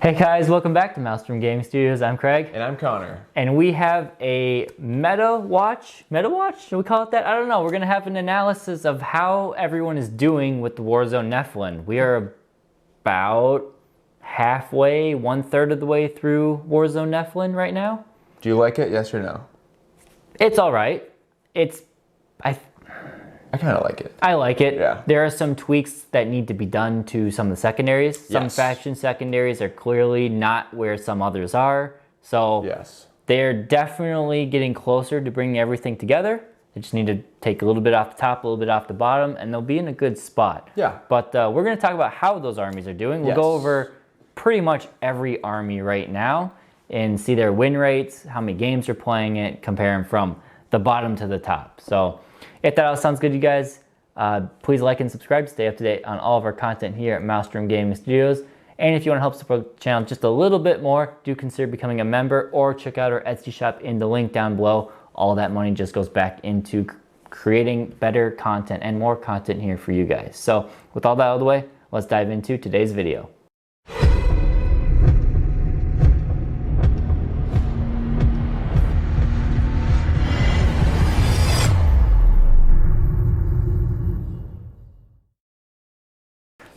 Hey guys, welcome back to Maelstrom Gaming Studios. I'm Craig. And I'm Connor. And we have a meta watch? Should we call it that? I don't know. We're going to have an analysis of how everyone is doing with the Warzone Nephilim. We are about halfway, 1/3 of the way through Warzone Nephilim right now. Do you like it, yes or no? It's all right. I kind of like it. I like it. Yeah. There are some tweaks that need to be done to some of the secondaries. Some faction secondaries are clearly not where some others are. So yes, they're definitely getting closer to bringing everything together. They just need to take a little bit off the top, a little bit off the bottom, and they'll be in a good spot. Yeah. But we're going to talk about how those armies are doing. We'll go over pretty much every army right now and see their win rates, how many games they're playing it, compare them from the bottom to the top. So if that all sounds good to you guys, please like and subscribe to stay up to date on all of our content here at Maelstrom Gaming Studios. And if you want to help support the channel just a little bit more, do consider becoming a member or check out our Etsy shop in the link down below. All that money just goes back into creating better content and more content here for you guys. So with all that out of the way, let's dive into today's video.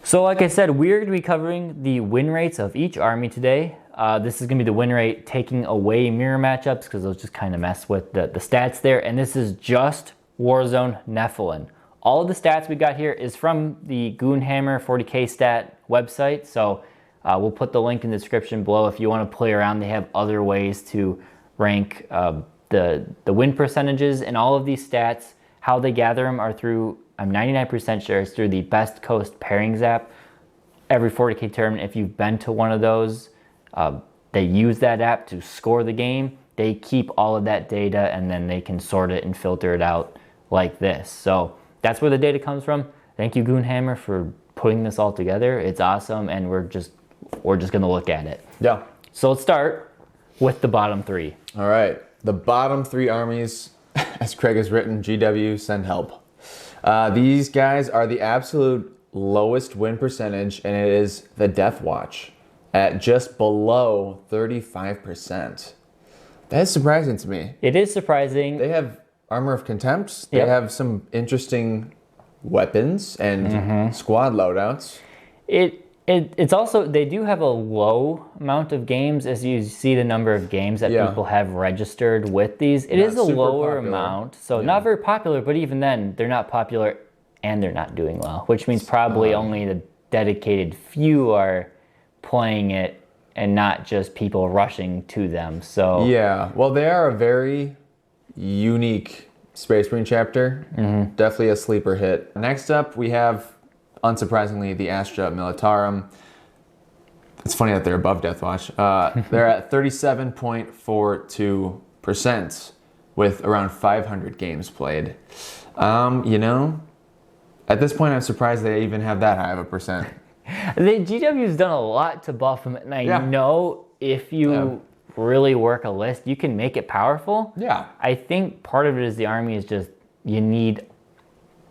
So like I said, we're going to be covering the win rates of each army today. This is going to be the win rate taking away mirror matchups because those just kind of mess with the stats there. And this is just Warzone Nephilim. All of the stats we got here is from the Warhammer 40k stat website. So we'll put the link in the description below if you want to play around. They have other ways to rank the win percentages and all of these stats. How they gather them are through, I'm 99% sure it's through the Best Coast Pairings app. Every 40k tournament, if you've been to one of those, they use that app to score the game. They keep all of that data and then they can sort it and filter it out like this. So that's where the data comes from. Thank you, Goonhammer, for putting this all together. It's awesome, and we're just gonna look at it. Yeah. So let's start with the bottom three. All right. The bottom three armies, as Craig has written, GW, send help. These guys are the absolute lowest win percentage, and it is the Death Watch at just below 35%. That is surprising to me. It is surprising. They have Armor of Contempt. They have some interesting weapons and squad loadouts. It's also, they do have a low amount of games as you see the number of games that people have registered with these. It is a lower amount, so not very popular, but even then, they're not popular and they're not doing well, which means probably only the dedicated few are playing it and not just people rushing to them. So yeah, well, they are a very unique Space Marine chapter. Definitely a sleeper hit. Next up, we have, unsurprisingly, the Astra Militarum. It's funny that they're above Death Watch. They're at 37.42% with around 500 games played. You know, at this point, I'm surprised they even have that high of a percent. The GW's done a lot to buff them, and I know if you really work a list, you can make it powerful. Yeah. I think part of it is the army is just, you need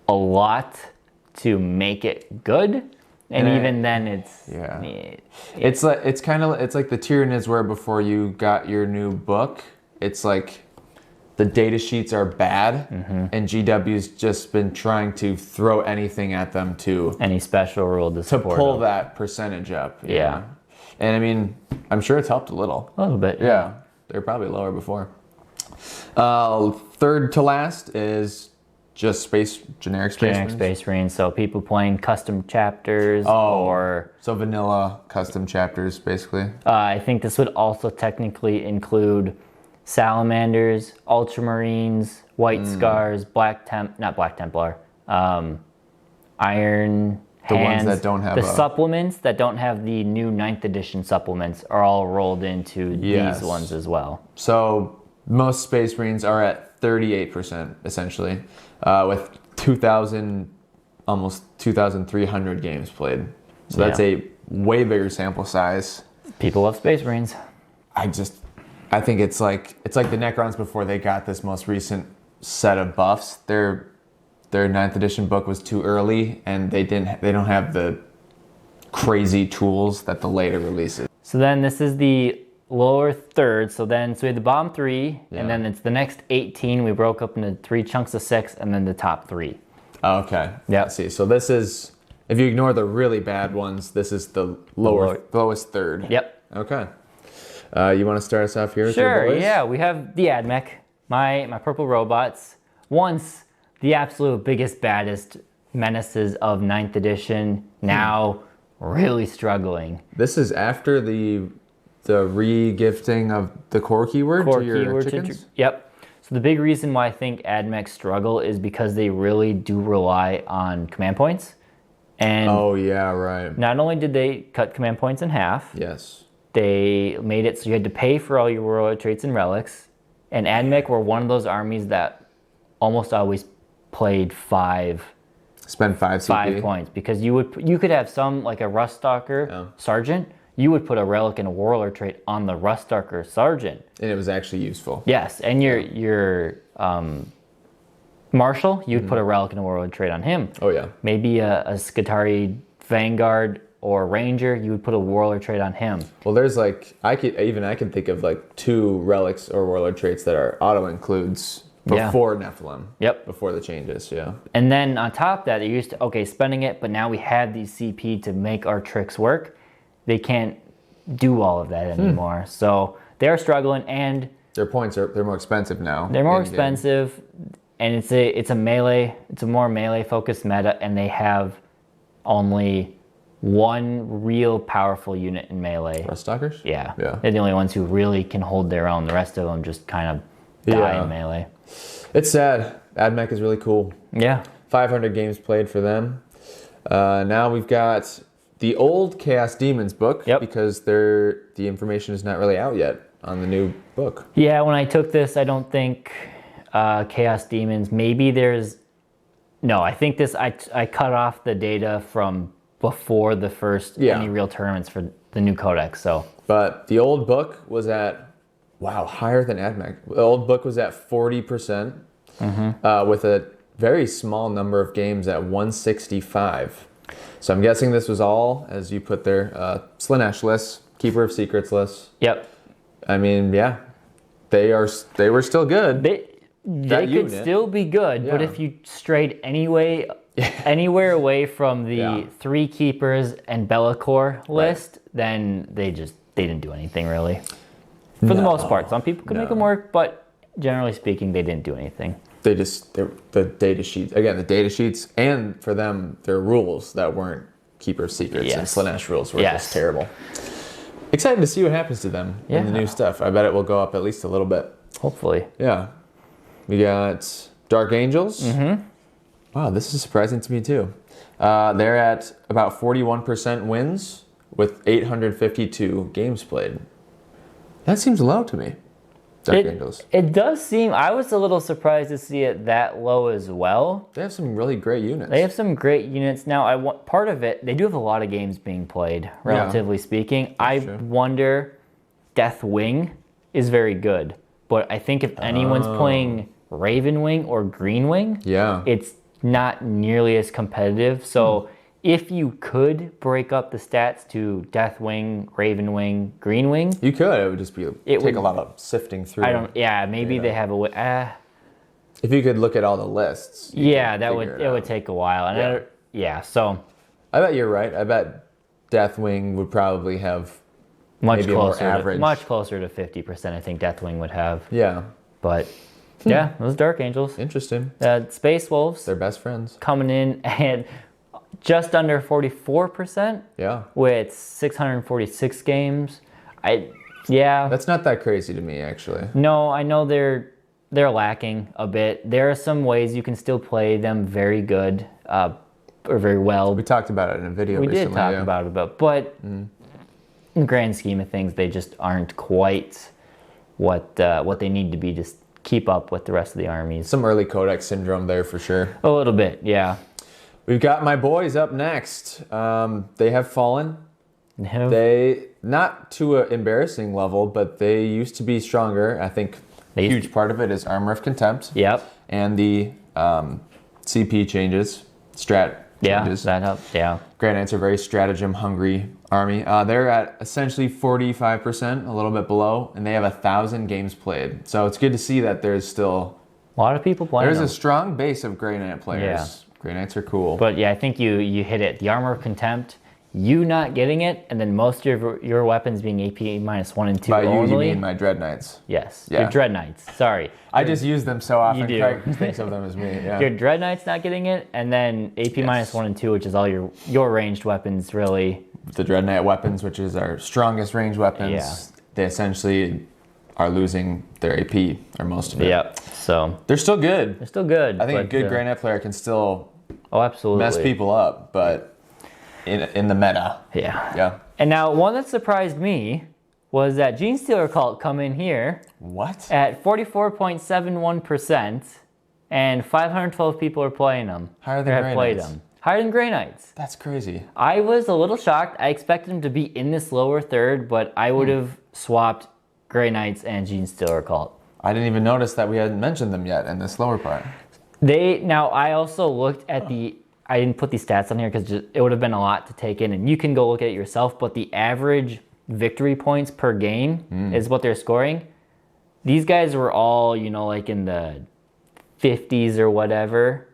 a lot to make it good, and even then it's it's like it's like the Tyranids were before you got your new book. It's like the data sheets are bad, and GW's just been trying to throw anything at them to any special rule to pull that percentage up. Yeah. And I mean, I'm sure it's helped a little. A little bit. Yeah. They're probably lower before. Third to last is just generic Space Marines. So people playing custom chapters so vanilla custom chapters, basically. I think this would also technically include Salamanders, Ultramarines, White Scars, not Black Templar, Iron The Hands. ones that don't have the supplements that don't have the new 9th edition supplements are all rolled into these ones as well. So most Space Marines are at 38% essentially, with 2,000, almost 2,300 games played. So that's a way bigger sample size. People love Space Marines. I think it's like the Necrons before they got this most recent set of buffs. Their 9th edition book was too early, and they don't have the crazy tools that the later releases. So then this is the lower third. So we have the bottom 3, and then it's the next 18. We broke up into 3 chunks of 6, and then the top 3. Okay. Yeah. I see. So this is, if you ignore the really bad ones, this is the lowest third. Yep. Okay. You want to start us off here with your Sure, boys? yeah. We have the AdMech, my purple robots. Once the absolute biggest, baddest menaces of 9th edition, now really struggling. This is after the re-gifting of the core keyword to your chickens? Yep. So the big reason why I think AdMech struggle is because they really do rely on command points. And oh, yeah, right. not only did they cut command points in half, Yes. they made it so you had to pay for all your warlord traits and relics. And AdMech were one of those armies that almost always played Spend 5 CP. 5 points, because you could have some, like a Rust Stalker Sergeant, you would put a relic and a warlord trait on the Rust Stalker Sergeant. And it was actually useful. Yes, and your Marshal, you'd put a relic and a warlord trait on him. Oh, yeah. Maybe a Skitarii Vanguard or Ranger, you would put a warlord trait on him. Well, there's like, I can think of like 2 relics or warlord traits that are auto-includes before Nephilim. Yep. Before the changes, yeah. And then on top of that, they're used to, okay, spending it, but now we have these CP to make our tricks work. They can't do all of that anymore. So they're struggling, and Their points they're more expensive now. they're more expensive, and it's a more melee focused meta, and they have only one real powerful unit in melee. Rust Stalkers? Yeah. Yeah. They're the only ones who really can hold their own. The rest of them just kind of die in melee. It's sad. AdMech is really cool. Yeah. 500 games played for them. Now we've got the old Chaos Demons book, because the information is not really out yet on the new book. Yeah, when I took this, I don't think Chaos Demons, maybe there's, no, I think this, I cut off the data from before the first any real tournaments for the new codex, so. But the old book was at, wow, higher than AdMech. The old book was at 40%, with a very small number of games at 165. So I'm guessing this was all, as you put there, Slaanesh lists, Keeper of Secrets lists. Yep. I mean, yeah, they were still good. They could still be good, but if you strayed anywhere away from the 3 Keepers and Be'lakor list, then they didn't do anything really. For the most part. Some people could make them work, but generally speaking, they didn't do anything. The data sheets, and for them, their rules that weren't Keeper of Secrets and Slaanesh rules were just terrible. Excited to see what happens to them in the new stuff. I bet it will go up at least a little bit. Hopefully. Yeah. We got Dark Angels. Wow, this is surprising to me too. They're at about 41% wins with 852 games played. That seems low to me. Dark Angels. It does seem, I was a little surprised to see it that low as well. They have some really great units. They have some great units. Now, part of it, they do have a lot of games being played, relatively speaking. I wonder, Deathwing is very good, but I think if anyone's playing Ravenwing or Greenwing, it's not nearly as competitive. So if you could break up the stats to Deathwing, Ravenwing, Greenwing, you could. It would just take a lot of sifting through. Maybe they have a way. If you could look at all the lists. It would take a while. And so I bet you're right. I bet Deathwing would probably have much maybe closer, more average. much closer to 50%. I think Deathwing would have. Yeah. But yeah, those Dark Angels. Interesting. Space Wolves. They're best friends. Coming in and just under 44%. Yeah. With 646 games. That's not that crazy to me, actually. No, I know they're lacking a bit. There are some ways you can still play them very good or very well. We talked about it in a video we recently. We did talk about it, but in the grand scheme of things, they just aren't quite what they need to be to keep up with the rest of the armies. Some early Codex syndrome there for sure. A little bit, yeah. We've got my boys up next. They have fallen. They, not to an embarrassing level, but they used to be stronger. I think a huge part of it is Armor of Contempt. Yep. And the CP changes, strat changes. Yeah, that helps, yeah. Grand Answer, very stratagem-hungry army. They're at essentially 45%, a little bit below, and they have 1,000 games played. So it's good to see that there's still A lot of people playing there's them. a strong base of Grey Knight players. Yeah. Grey Knights are cool. But yeah, I think you hit it. The Armor of Contempt, you not getting it, and then most of your weapons being AP minus 1 and 2 By only. you mean my Dread Knights. Yes, Yeah. your Dread Knights. Sorry. I just use them so often. do. Craig thinks of them as me. Yeah. Your Dread Knights not getting it, and then AP minus 1 and 2, which is all your ranged weapons, really. The Dread Knight weapons, which is our strongest range weapons, Yeah. they essentially are losing their AP, or most of it. Yep. So They're still good. they're still good. I think a but, good Grey Knight player can still Oh, absolutely. mess people up, but in the meta. Yeah. Yeah. And now one that surprised me was that Gene Stealer Cult come in here What? at 44.71%, and 512 people are playing them. Higher than or have Grey played Knights. them. Higher than Grey Knights. That's crazy. I was a little shocked. I expected them to be in this lower third, but I would have swapped Grey Knights and Gene Stealer Cult. I didn't even notice that we hadn't mentioned them yet in this lower part. Now I also looked at I didn't put these stats on here because it would have been a lot to take in, and you can go look at it yourself, but the average victory points per game is what they're scoring. These guys were all, like in the 50s or whatever,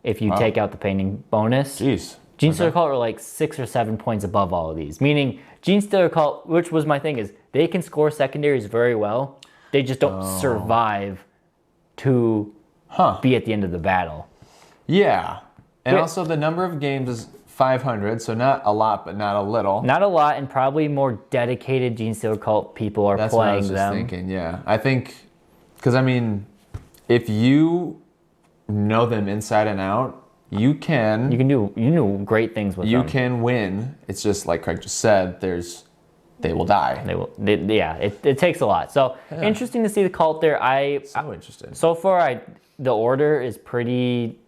if you take out the painting bonus. Jeez. Gene Stealer Cult were like 6 or 7 points above all of these, meaning Gene Stealer Cult, which was my thing, is they can score secondaries very well. They just don't survive to be at the end of the battle. Yeah. And Wait. also the number of games is 500, so not a lot, but not a little. Not a lot, and probably more dedicated Gene Stealer Cult people are That's what I playing was just them. thinking, yeah. I think, because I mean, if you know them inside and out, you can You do great things with them. you can win. It's just like Craig just said, they will die. It takes a lot. So interesting to see the cult there. So interesting. So far, the order is pretty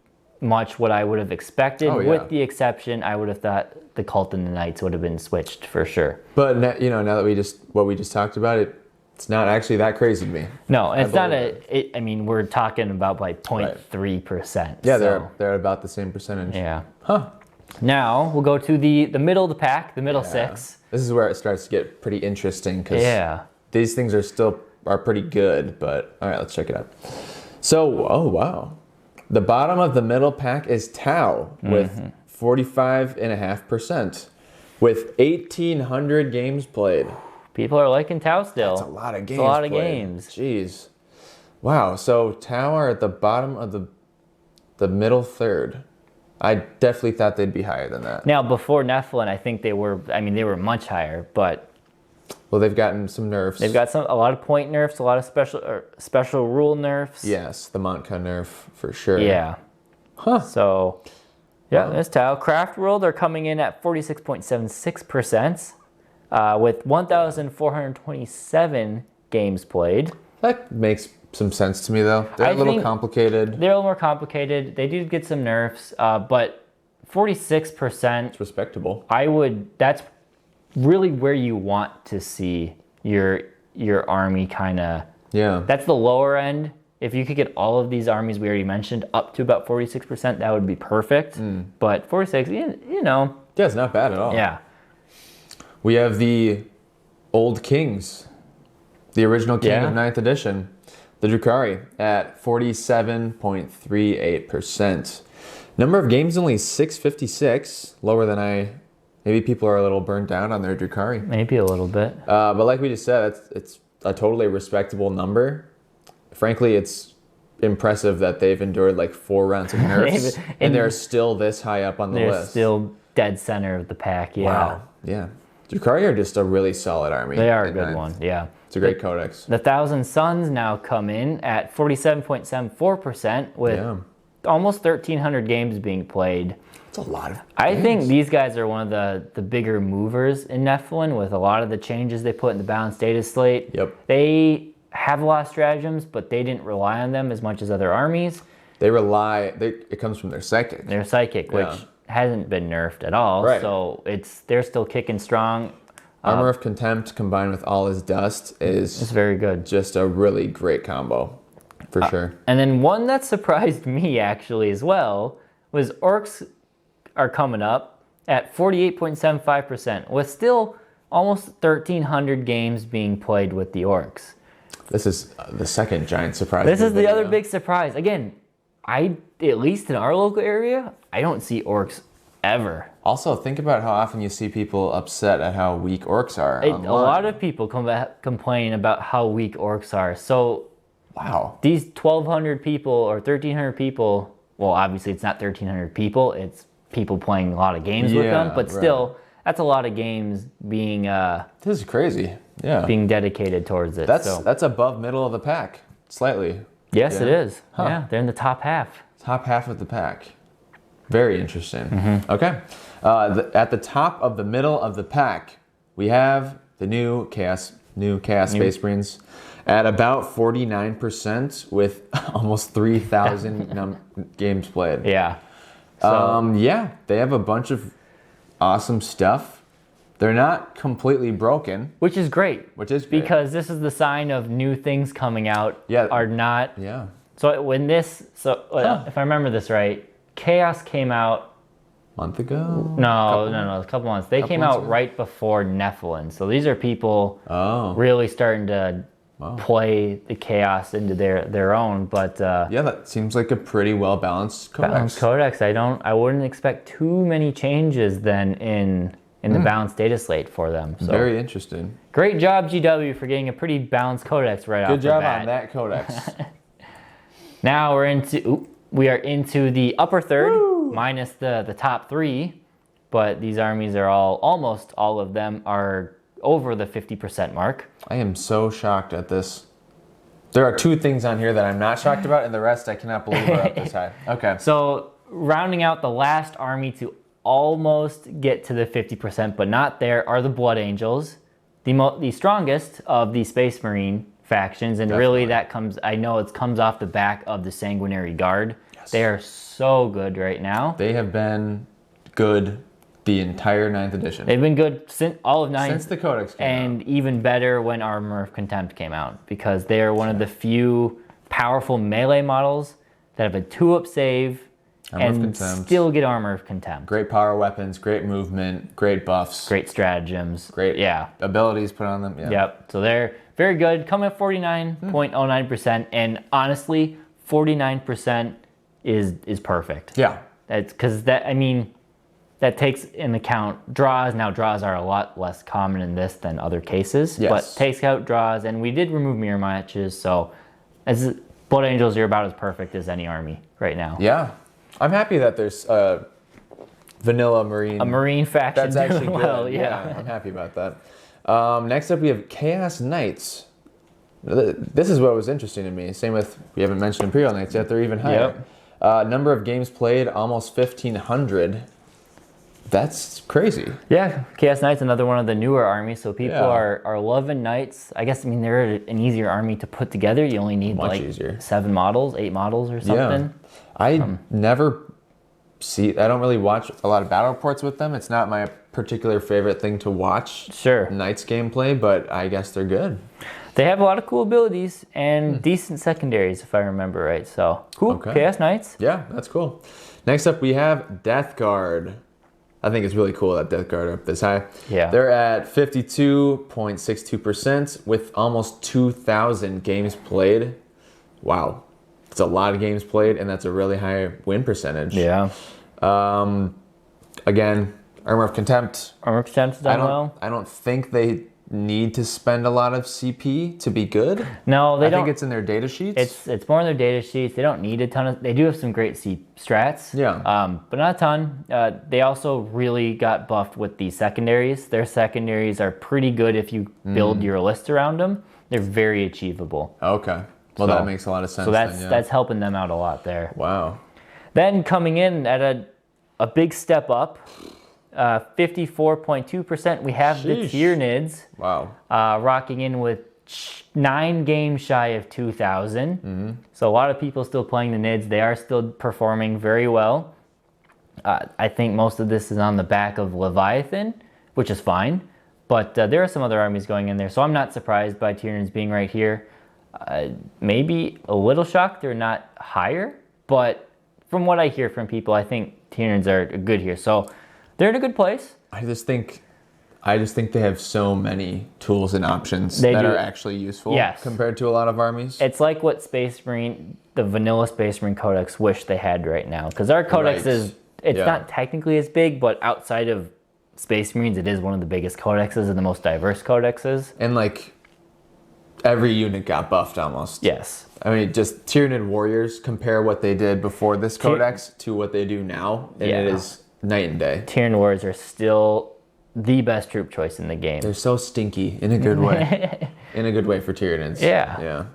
much what I would have expected. Oh, yeah. With the exception, I would have thought the cult and the knights would have been switched for sure. But now that we just talked about it, it's not actually that crazy to me. No, it's not believe I mean, we're talking about like 0.3%. Yeah, so, they're about the same percentage. yeah. Huh. Now we'll go to the middle of the pack, the middle six. This is where it starts to get pretty interesting because these things are pretty good. But all right, let's check it out. So, oh wow, the bottom of the middle pack is Tau with 45.5%, with 1,800 games played. People are liking Tau still. That's a lot of games. It's a lot of played. games. Jeez. Wow. So Tau are at the bottom of the middle third. I definitely thought they'd be higher than that. Now, before Nephilim, I think they were much higher, but Well, they've gotten some nerfs. they've got a lot of point nerfs, a lot of special rule nerfs. Yes, the Montka nerf for sure. Yeah. Huh. So, that's Tau. Craft World are coming in at 46.76%, with 1,427 games played. That makes some sense to me, though. They're I a little think complicated. They're a little more complicated. They did get some nerfs, but 46%. It's respectable. That's really where you want to see your army kind of. Yeah. That's the lower end. If you could get all of these armies we already mentioned up to about 46%, that would be perfect. But 46, Yeah, it's not bad at all. yeah. We have the Old Kings, the original King Yeah. of 9th edition, the Drukhari, at 47.38%. Number of games only 656, lower than maybe people are a little burned down on their Drukhari. Maybe a little bit. But like we just said, it's a totally respectable number. Frankly, it's impressive that they've endured like 4 rounds of nerfs, and they're still this high up on the They're list. still dead center of the pack, yeah. Wow. Yeah. Drukhari are just a really solid army. They are a at good 9th. one, yeah. It's a great codex. The Thousand Suns now come in at 47.74% with almost 1,300 games being played. It's a lot of I games. think these guys are one of the bigger movers in Nephilim with a lot of the changes they put in the balanced data slate. Yep. They have a lot of stratagems, but they didn't rely on them as much as other armies. It comes from their psychic. They're psychic, which hasn't been nerfed at all. Right. So they're still kicking strong. Armor of Contempt combined with all his dust It's is very good. just a really great combo, for sure. And then one that surprised me actually as well was Orcs are coming up at 48.75%, with still almost 1,300 games being played with the orcs. This is the second giant surprise. This is the other big surprise. Again, at least in our local area, I don't see orcs ever. Also, think about how often you see people upset at how weak orcs are. A lot of people complain about how weak orcs are. So, wow. These 1,200 people or 1,300 people, well, obviously it's not 1,300 people, it's people playing a lot of games with them, but still, that's a lot of games being this is crazy. Yeah. Being dedicated towards it. That's above middle of the pack, slightly. Yes, it is. Huh. Yeah, they're in the top half. Top half of the pack. Very interesting. Okay. At the top of the middle of the pack, we have the new Chaos Space Marines at about 49% with almost 3,000 games played. Yeah. So, yeah, they have a bunch of awesome stuff. They're not completely broken. Which is great. Because this is the sign of new things coming out are not... Yeah. So when this... if I remember this right, Chaos came out... Month ago? No, a couple months. They came out right before Nephilim. So these are people really starting to play the Chaos into their own. But yeah, that seems like a pretty well-balanced codex. I wouldn't expect too many changes then in the balanced data slate for them. So very interesting. Great job, GW, for getting a pretty balanced codex right off the bat. Good job on that codex. Now we are into the upper third, minus the top three, but these armies are almost all of them are over the 50% mark. I am so shocked at this. There are two things on here that I'm not shocked about, and the rest I cannot believe are up this high. Okay. So rounding out the last army to almost get to the 50%, but not there, are the Blood Angels, the strongest of the Space Marine factions, and really that comes off the back of the Sanguinary Guard. Yes. They are so good right now. They have been good the entire 9th edition. They've been good since all of 9th. Since the Codex came out. And even better when Armor of Contempt came out, because they are one of the few powerful melee models that have a 2-up save and still get Armor of Contempt. Great power weapons, great movement, great buffs. Great stratagems. Great abilities put on them. Yeah. Yep. So they're very good. Coming at 49.09%. And honestly, 49% is perfect. Yeah. That's because that takes in account draws. Now draws are a lot less common in this than other cases. Yes. But takes out draws, and we did remove mirror matches. So as Blood Angels are about as perfect as any army right now. Yeah. I'm happy that there's a vanilla Marine. A Marine faction that's actually doing good. well, yeah. I'm happy about that. Next up, we have Chaos Knights. This is what was interesting to me. Same with, we haven't mentioned Imperial Knights yet. They're even higher. Number of games played, almost 1,500. That's crazy. Yeah, Chaos Knights, another one of the newer armies. So people are loving Knights. I guess, they're an easier army to put together. You only need easier. 7 models, 8 models or something. Yeah. I don't really watch a lot of battle reports with them. It's not my particular favorite thing to watch. Sure. Knights gameplay, but I guess they're good. They have a lot of cool abilities and decent secondaries, if I remember right. So, cool. Okay. Chaos Knights. Yeah, that's cool. Next up, we have Death Guard. I think it's really cool that Death Guard are up this high. Yeah. They're at 52.62% with almost 2,000 games played. Wow. It's a lot of games played, and that's a really high win percentage. Yeah. Again, Armor of Contempt. Armor of Contempt's done well. I don't think they need to spend a lot of CP to be good. No, they don't. I think it's in their data sheets. It's more in their data sheets. They don't need a ton of... They do have some great strats. Yeah. But not a ton. They also really got buffed with the secondaries. Their secondaries are pretty good if you build your list around them. They're very achievable. Okay. Well, that makes a lot of sense. So that's helping them out a lot there. Wow. Then coming in at a big step up, 54.2%, we have the Tyranids. Wow. Rocking in with 9 games shy of 2,000. So a lot of people still playing the Nids. They are still performing very well. I think most of this is on the back of Leviathan, which is fine. But there are some other armies going in there. So I'm not surprised by Tyranids being right here. Maybe a little shocked they're not higher. But from what I hear from people, I think Tyranids are good here. So They're in a good place. I just think they have so many tools and options that are actually useful compared to a lot of armies. It's like what the vanilla Space Marine Codex wish they had right now. Because our Codex it's not technically as big, but outside of Space Marines, it is one of the biggest codexes and the most diverse codexes. And like every unit got buffed almost. Yes. I mean, just Tyranid warriors, compare what they did before this codex to what they do now, and it is night and day. Tyranid warriors are still the best troop choice in the game. They're so stinky in a good way. In a good way for Tyranids. Yeah.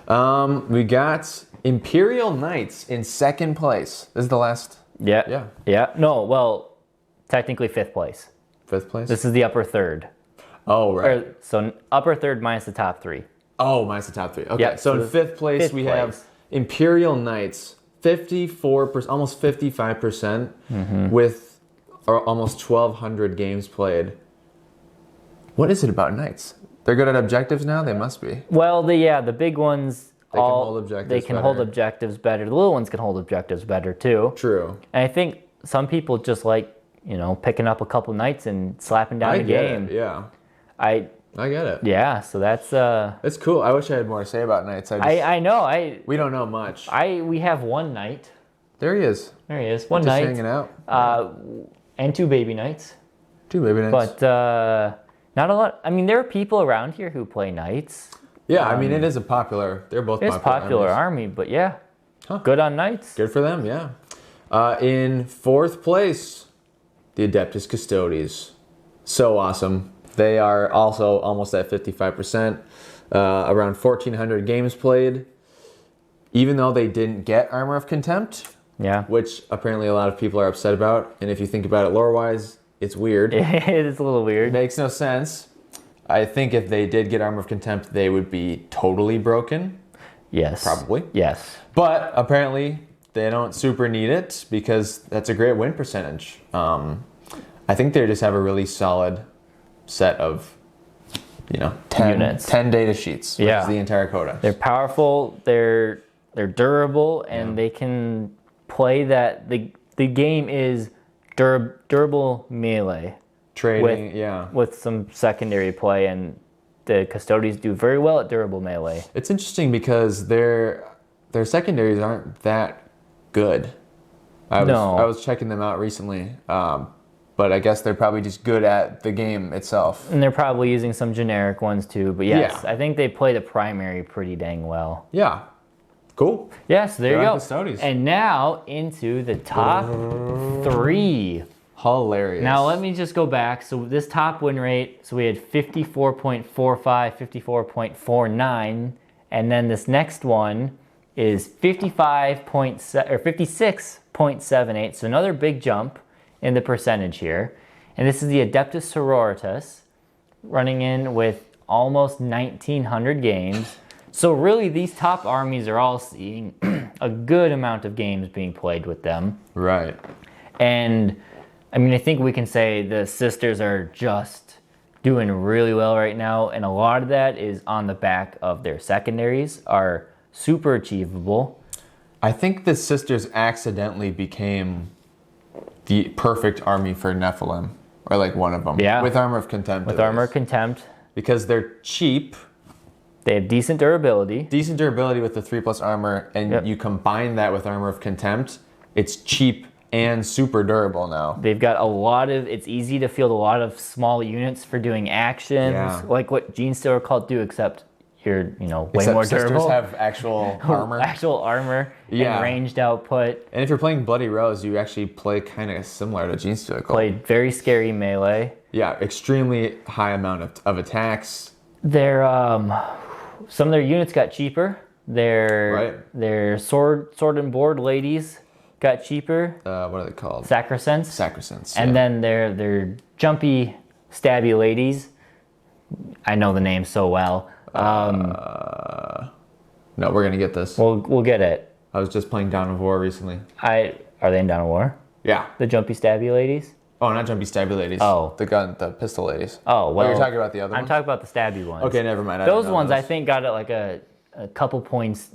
Yeah. We got Imperial Knights in second place. This is the last. Yeah. No, well, technically fifth place. Fifth place? This is the upper third. Oh, right. So upper third minus the top three. Oh, minus the top three. Okay. Yeah, so in fifth place, we have Imperial Knights, 54%, almost 55%, with almost 1,200 games played. What is it about Knights? They're good at objectives now? They must be. Well, the big ones, they can hold objectives better. The little ones can hold objectives better too. True. And I think some people just like, picking up a couple Knights and slapping down a game. Yeah. I get it. Yeah, so that's it's cool. I wish I had more to say about Knights. I know. We don't know much. We have one Knight. There he is. One Knight. Just hanging out. And two baby Knights. Two baby Knights. But not a lot. I mean, there are people around here who play Knights. Yeah, I mean, it is they're both popular army, but yeah. Good on Knights. Good for them, yeah. In fourth place, the Adeptus Custodes. So awesome. They are also almost at 55%, around 1,400 games played. Even though they didn't get Armor of Contempt, which apparently a lot of people are upset about. And if you think about it lore-wise, it's weird. It is a little weird. It makes no sense. I think if they did get Armor of Contempt, they would be totally broken. Yes. Probably. Yes. But apparently they don't super need it because that's a great win percentage. I think they just have a really solid set of 10 units, 10 data sheets, which is the entire codex. They're powerful, they're durable, and they can play that. The game is durable melee trading with some secondary play, and the Custodes do very well at durable melee. It's interesting because their secondaries aren't that good. I was checking them out recently. But I guess they're probably just good at the game itself. And they're probably using some generic ones too. But yes, I think they play the primary pretty dang well. Yeah. Cool. Yes, there you go. Custodes. And now into the top three. Hilarious. Now let me just go back. So this top win rate, so we had 54.45, 54.49. And then this next one is 56.78. So another big jump in the percentage here. And this is the Adeptus Sororitas running in with almost 1,900 games. So really these top armies are all seeing a good amount of games being played with them. Right. And I mean, I think we can say the sisters are just doing really well right now. And a lot of that is on the back of their secondaries are super achievable. I think the sisters accidentally became the perfect army for Nephilim, or like one of them. Yeah. With Armor of Contempt. With Armor of Contempt. Because they're cheap. They have decent durability. Decent durability with the 3+ armor, and you combine that with Armor of Contempt, it's cheap and super durable now. They've got it's easy to field a lot of small units for doing actions, like what Gene Stealer Cult do, except you're, way more durable. Sisters have actual armor. And ranged output. And if you're playing Bloody Rose, you actually play kind of similar to Gene Stealer Cult. Play very scary melee. Yeah, extremely high amount of attacks. Their some of their units got cheaper. Their sword and board ladies got cheaper. What are they called? Sacrosands. And then their jumpy, stabby ladies. I know the name so well. No, we're gonna get this. We'll get it. I was just playing Dawn of War recently. Are they in Dawn of War? Yeah. The jumpy, stabby ladies? Oh, not jumpy, stabby ladies. Oh. The pistol ladies. Oh, well. You're talking about the other ones? I'm talking about the stabby ones. Okay, never mind. Those ones I think got it like a couple points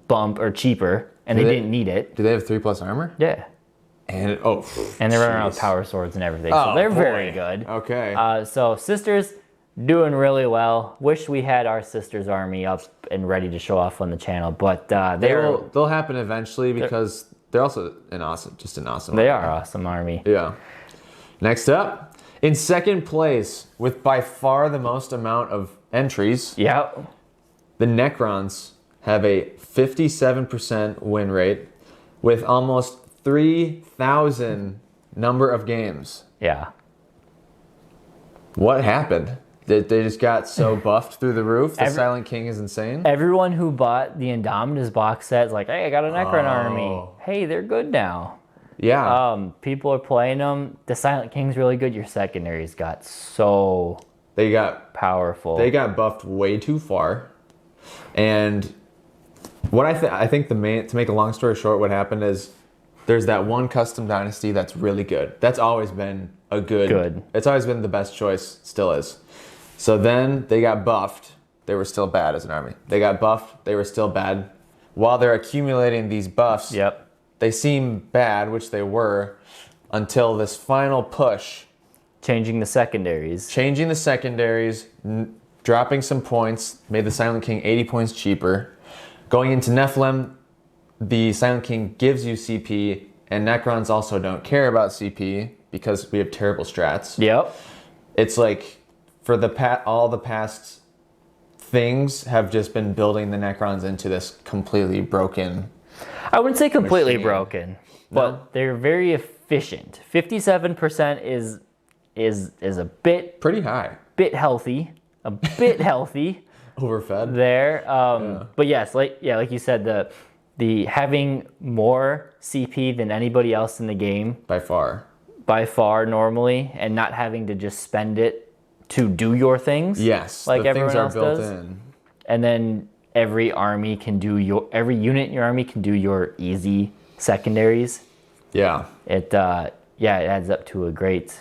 bump or cheaper, and they didn't need it. Do they have 3+ armor? Yeah. And And they're running around with power swords and everything. So Oh, they're boy. very good. Okay. So Sisters doing really well. Wish we had our Sisters army up and ready to show off on the channel, but they'll happen eventually because they're also an awesome They army. are awesome army. Yeah. Next up, in second place with by far the most amount of entries, Yep. the Necrons have a 57% win rate with almost 3,000 number of games. Yeah. What happened? They just got so buffed through the roof? The Silent King is insane? Everyone who bought the Indominus box set is like, hey, I got a Necron army. Hey, they're good now. Yeah. People are playing them. The Silent King's really good. Your secondaries got so They got powerful. They got buffed way too far. And what I think to make a long story short, what happened is there's that one custom dynasty that's really good. That's always been a good. It's always been the best choice, still is. So then they got buffed. They were still bad as an army. They got buffed. They were still bad. While they're accumulating these buffs, Yep. they seem bad, which they were, until this final push. Changing the secondaries. Changing the secondaries, dropping some points, made the Silent King 80 points cheaper. Going into Nephilim, the Silent King gives you CP, and Necrons also don't care about CP because we have terrible strats. Yep. It's like for all the past things have just been building the Necrons into this completely broken. I wouldn't say completely machine. broken, but they're very efficient. 57% is a bit Pretty high. healthy, a bit healthy Overfed. there. But yes, like you said, the having more CP than anybody else in the game By far normally, and not having to just spend it to do your things. Yes. like the everyone things are else built does. in. And then every unit in your army can do your easy secondaries. Yeah. It adds up to a great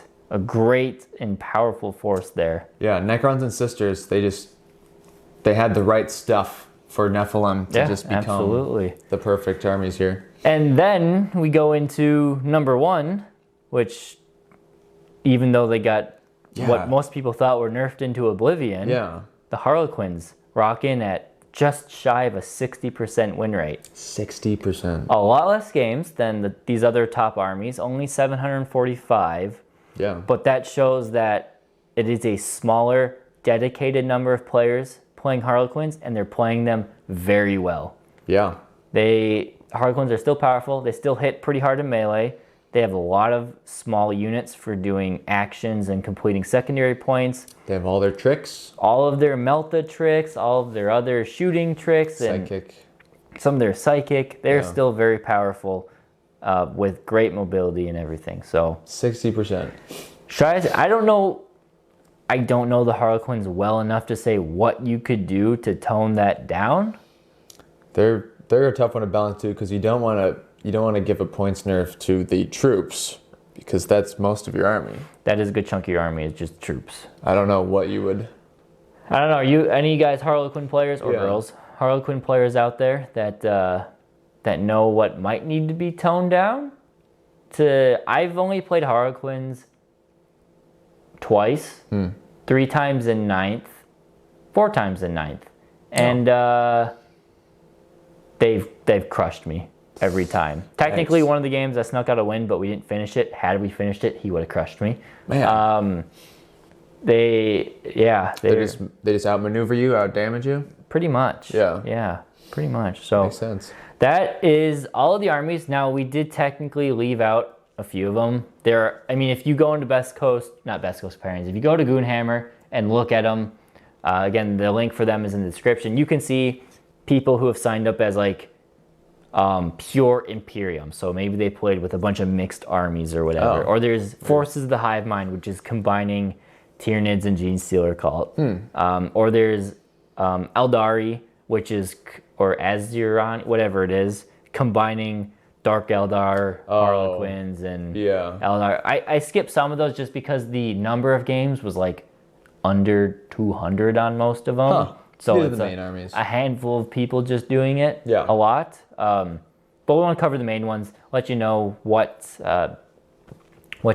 and powerful force there. Yeah, Necrons and Sisters, they had the right stuff for Nephilim to just become absolutely the perfect armies here. And then we go into number 1, which even though they got what most people thought were nerfed into oblivion, the Harlequins rock in at just shy of a 60% win rate. 60%. A lot less games than these other top armies, only 745. Yeah. But that shows that it is a smaller, dedicated number of players playing Harlequins, and they're playing them very well. Yeah. Harlequins are still powerful. They still hit pretty hard in melee. They have a lot of small units for doing actions and completing secondary points. They have all their tricks. All of their Melta tricks, all of their other shooting tricks, and Psychic. some of their psychic. They're still very powerful with great mobility and everything. So 60%. I don't know the Harlequins well enough to say what you could do to tone that down. They're a tough one to balance too, because you don't want to give a points nerf to the troops, because that's most of your army. That is a good chunk of your army, is just troops. I don't know what you would. I don't know. Any of you guys Harlequin players or girls, Harlequin players out there that know what might need to be toned down? I've only played Harlequins twice, 3 times in 9th, 4 times in 9th, and they've crushed me every time. Technically, one of the games I snuck out a win, but we didn't finish it. Had we finished it, he would have crushed me. Man. They just outmaneuver you, outdamage you. Pretty much. Yeah, pretty much. So Makes sense. that is all of the armies. Now, we did technically leave out a few of them. If you go into not Best Coast pairings, if you go to Goonhammer and look at them, again, the link for them is in the description. You can see people who have signed up as pure Imperium. So maybe they played with a bunch of mixed armies or whatever. Or there's Forces of the Hive Mind, which is combining Tyranids and Genestealer Cult. Or there's Eldari, which is, or Azuron, whatever it is, combining Dark Eldar, Harlequins, and Eldar. I skipped some of those just because the number of games was under 200 on most of them. So these are it's the main armies. a handful of people just doing it Yeah. a lot. but we want to cover the main ones, let you know what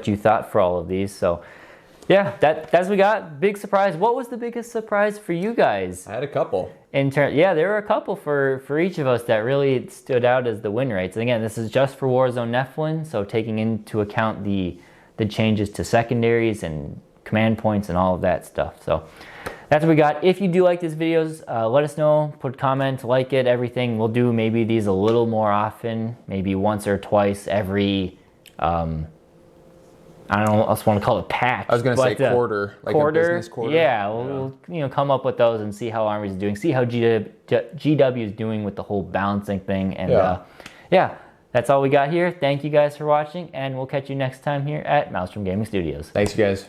you thought for all of these. So yeah, that's what we got. Big surprise. What was the biggest surprise for you guys? I had a couple. Yeah, there were a couple for each of us that really stood out as the win rates. And again, this is just for Warzone Nephilim, so taking into account the changes to secondaries and command points and all of that stuff. So that's what we got. If you do like these videos, let us know. Put a comment, like it, everything. We'll do maybe these a little more often, maybe once or twice every. I don't know what else want to call it, patch. I was going to say quarter, like a business quarter. Yeah, we'll come up with those and see how Armies is doing, see how GW is doing with the whole balancing thing. And yeah, that's all we got here. Thank you guys for watching, and we'll catch you next time here at Maelstrom Gaming Studios. Thanks, you guys.